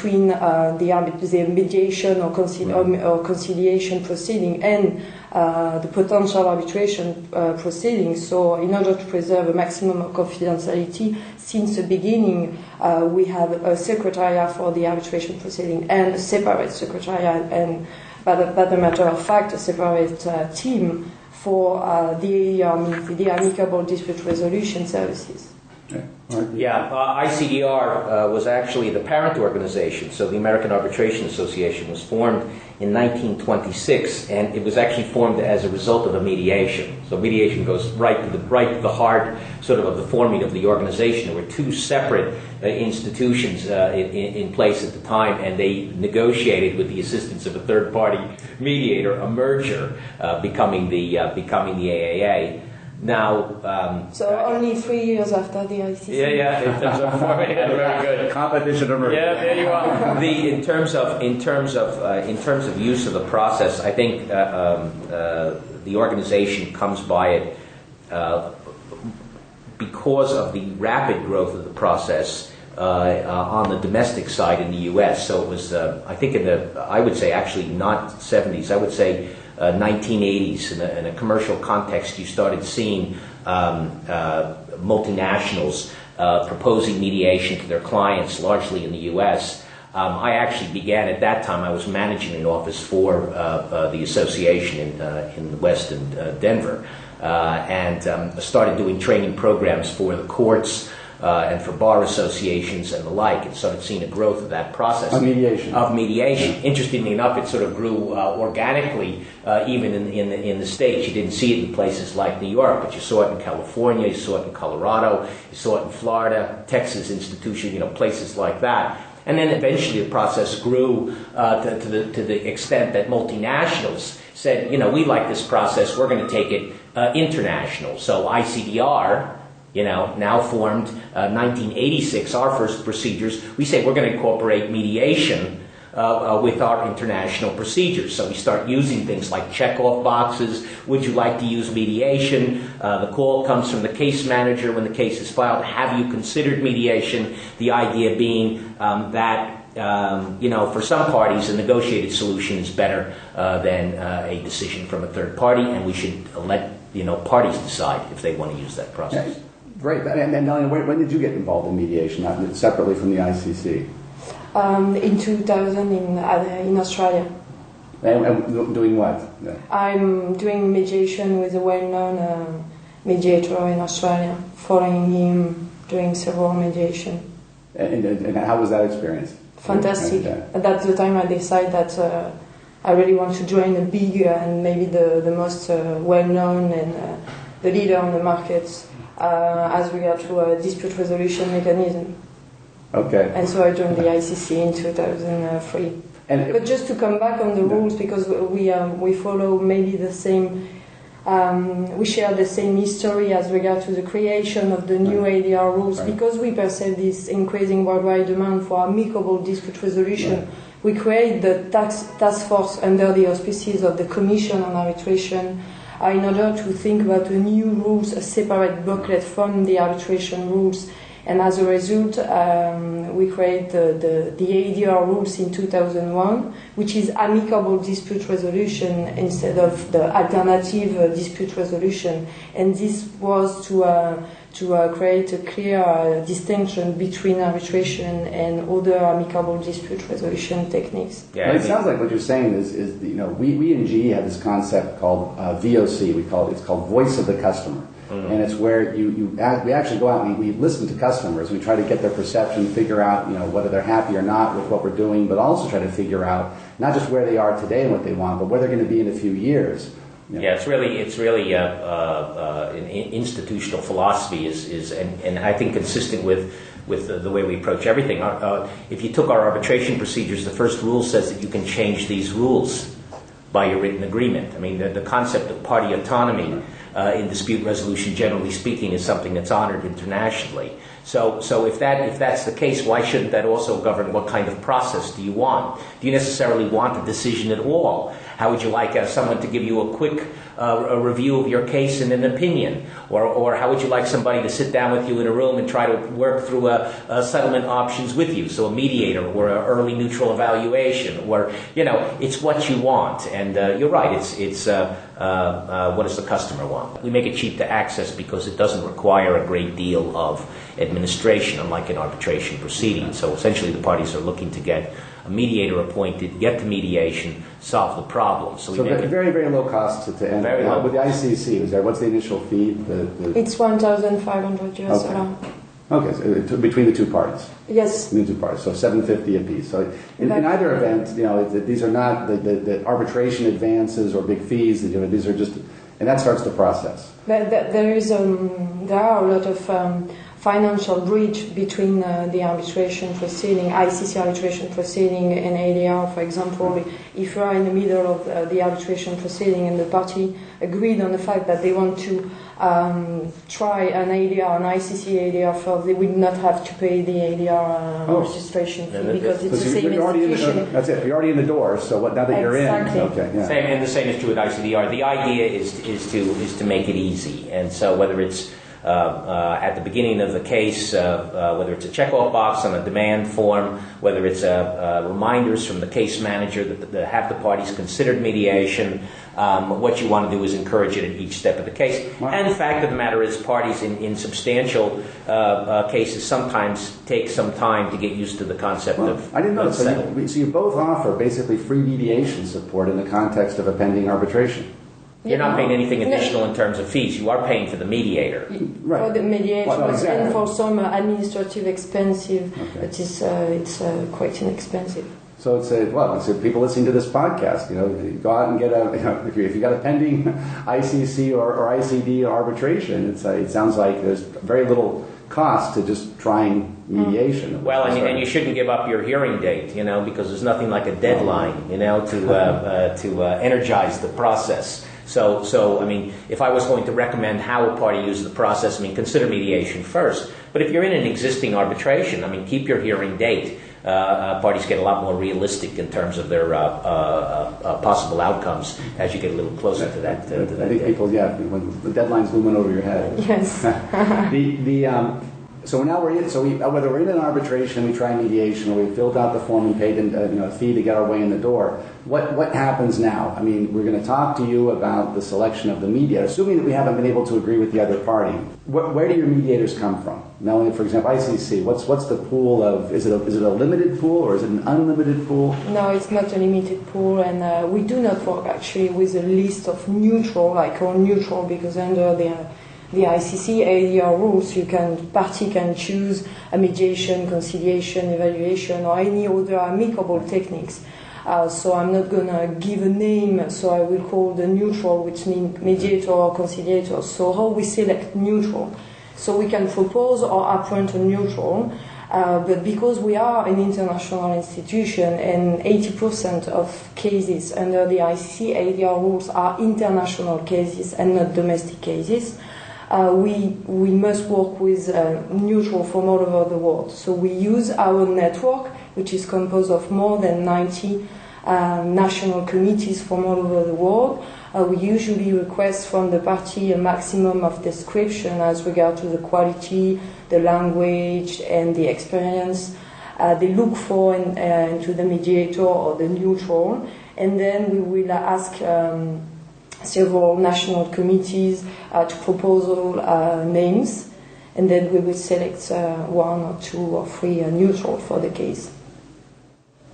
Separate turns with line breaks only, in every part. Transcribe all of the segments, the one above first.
between the mediation or conciliation proceeding and the potential arbitration proceeding. So in order to preserve a maximum of confidentiality, since the beginning we have a secretariat for the arbitration proceeding and a separate secretariat, and by the matter of fact, a separate team for the Amicable Dispute Resolution Services.
Yeah, ICDR was actually the parent organization, so the American Arbitration Association was formed in 1926, and it was actually formed as a result of a mediation. So mediation goes right to the heart, sort of the forming of the organization. There were two separate institutions in place at the time, and they negotiated with the assistance of a third-party mediator, a merger, becoming the AAA. Now,
so only 3 years after the ICC.
Yeah. In terms of forming, very good
competition emerged.
Yeah, there you are. In terms of use of the process, I think the organization comes by it because of the rapid growth of the process on the domestic side in the U.S. So it was, I think, I would say actually not 70s. I would say 1980s, in a commercial context, you started seeing multinationals proposing mediation to their clients, largely in the U.S. I actually began at that time. I was managing an office for the association in the West in Denver, and started doing training programs for the courts and for bar associations and the like, and started seeing a growth of that process.
Of mediation.
Interestingly enough, it sort of grew organically, even in the States. You didn't see it in places like New York, but you saw it in California, you saw it in Colorado, you saw it in Florida, Texas institution, places like that. And then eventually the process grew to the extent that multinationals said, we like this process, we're going to take it international. So ICDR, now formed 1986, our first procedures. We say we're going to incorporate mediation with our international procedures. So we start using things like check-off boxes. Would you like to use mediation? The call comes from the case manager when the case is filed. Have you considered mediation? The idea being that for some parties, a negotiated solution is better than a decision from a third party, and we should let parties decide if they want to use that process.
Yeah. Great. And Melanie, when did you get involved in mediation, separately from the ICC?
In 2000 in Australia.
And doing what? Yeah.
I'm doing mediation with a well-known mediator in Australia, following him, doing several mediation.
And how was that experience?
Fantastic. At the time I decided that I really want to join a big and maybe the most well-known and the leader on the market as regard to a dispute resolution mechanism.
Okay.
And so I joined the ICC in 2003. But just to come back on the rules, because we follow maybe the same, we share the same history as regard to the creation of the new IDR rules, because we perceive this increasing worldwide demand for amicable dispute resolution. We create the task force under the auspices of the Commission on Arbitration in order to think about the new rules, a separate booklet from the arbitration rules. And as a result, we create the ADR rules in 2001, which is amicable dispute resolution instead of the alternative dispute resolution. And this was to create a clear distinction between arbitration and other amicable dispute resolution techniques.
Yeah, it sounds like what you're saying is we in GE have this concept called VOC. It's called Voice of the Customer. Mm-hmm. And it's where we actually go out and we listen to customers. We try to get their perception, figure out whether they're happy or not with what we're doing, but also try to figure out not just where they are today and what they want, but where they're going to be in a few years.
Yeah, it's really an institutional philosophy and I think consistent with the way we approach everything. If you took our arbitration procedures, the first rule says that you can change these rules by your written agreement. I mean, the concept of party autonomy in dispute resolution, generally speaking, is something that's honored internationally. So if that's the case, why shouldn't that also govern what kind of process do you want? Do you necessarily want a decision at all? How would you like someone to give you a quick a review of your case and an opinion? Or how would you like somebody to sit down with you in a room and try to work through settlement options with you? So a mediator or an early neutral evaluation, or, it's what you want. And you're right, it's what does the customer want? We make it cheap to access because it doesn't require a great deal of administration, unlike an arbitration proceeding. So essentially the parties are looking to get a mediator appointed, get to mediation, solve the problem. So
very, very low cost to end.
Very low.
With the ICC, what's the initial fee?
It's $1,500 US.
Okay, so between the two parties.
Yes.
Between the two parties, so $750 a piece. So in either event, these are not the arbitration advances or big fees. These are just, and that starts the process.
There are a lot of financial bridge between the arbitration proceeding, ICC arbitration proceeding, and ADR. For example, if you are in the middle of the arbitration proceeding and the party agreed on the fact that they want to try an ADR, an ICC ADR first, they will not have to pay the ADR registration fee because it's the same institution.
That's it. You're already in the door. So now that you're in, okay, yeah.
And the same is true with ICDR. The idea is to make it easy, and so whether it's at the beginning of the case, whether it's a check-off box on a demand form, whether it's reminders from the case manager that have the parties considered mediation, what you want to do is encourage it at each step of the case. Wow. And the fact of the matter is parties in substantial cases sometimes take some time to get used to the concept of
I didn't know.
settlement.
So you both offer basically free mediation support in the context of a pending arbitration.
You're not paying anything additional in terms of fees. You are paying for the mediator.
Right. For the mediation,
exactly.
And for some administrative expensive, but it's quite inexpensive.
So it's people listening to this podcast. Go out and get if you got a pending ICC or ICD arbitration. It sounds like there's very little cost to just trying mediation.
Well, and you shouldn't give up your hearing date, because there's nothing like a deadline, to energize the process. So, if I was going to recommend how a party uses the process, consider mediation first. But if you're in an existing arbitration, keep your hearing date. Parties get a lot more realistic in terms of their possible outcomes as you get a little closer to that.
I think people, when the deadline's looming over your head.
Yes.
So now we're in. So whether we're in an arbitration, we try mediation, or we filled out the form and paid a fee to get our way in the door. What happens now? We're going to talk to you about the selection of the mediator, assuming that we haven't been able to agree with the other party. Where do your mediators come from? Now, for example, ICC. What's the pool of? Is it a limited pool or is it an unlimited pool?
No, it's not a limited pool, and we do not work actually with a list of neutral, because under the ICC ADR rules, party can choose a mediation, conciliation, evaluation, or any other amicable techniques. So I'm not going to give a name, so I will call the neutral, which means mediator or conciliator. So how we select neutral? So we can propose or appoint a neutral, but because we are an international institution and 80% of cases under the ICC ADR rules are international cases and not domestic cases, we must work with neutral from all over the world. So we use our network, which is composed of more than 90 national committees from all over the world. We usually request from the party a maximum of description as regard to the quality, the language, and the experience they look for into the mediator or the neutral. And then we will ask several national committees to propose names, and then we will select one or two or three neutral for the case.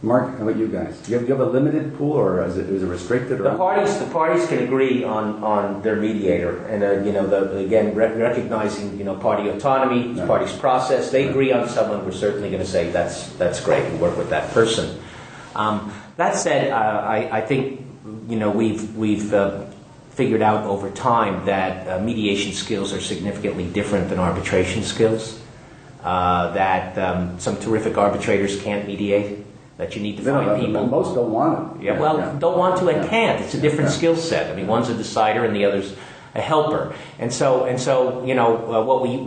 Mark, how about you guys? Do you have a limited pool, or is it restricted? Or
the parties can agree on their mediator, and again recognizing party autonomy, party's process. They agree on someone. We're certainly going to say that's great and work with that person. That said, I think we've figured out over time that mediation skills are significantly different than arbitration skills. That some terrific arbitrators can't mediate. That you need to find people.
Most don't want to.
Don't want to and can't. It's a different skill set. One's a decider and the other's a helper. And so what we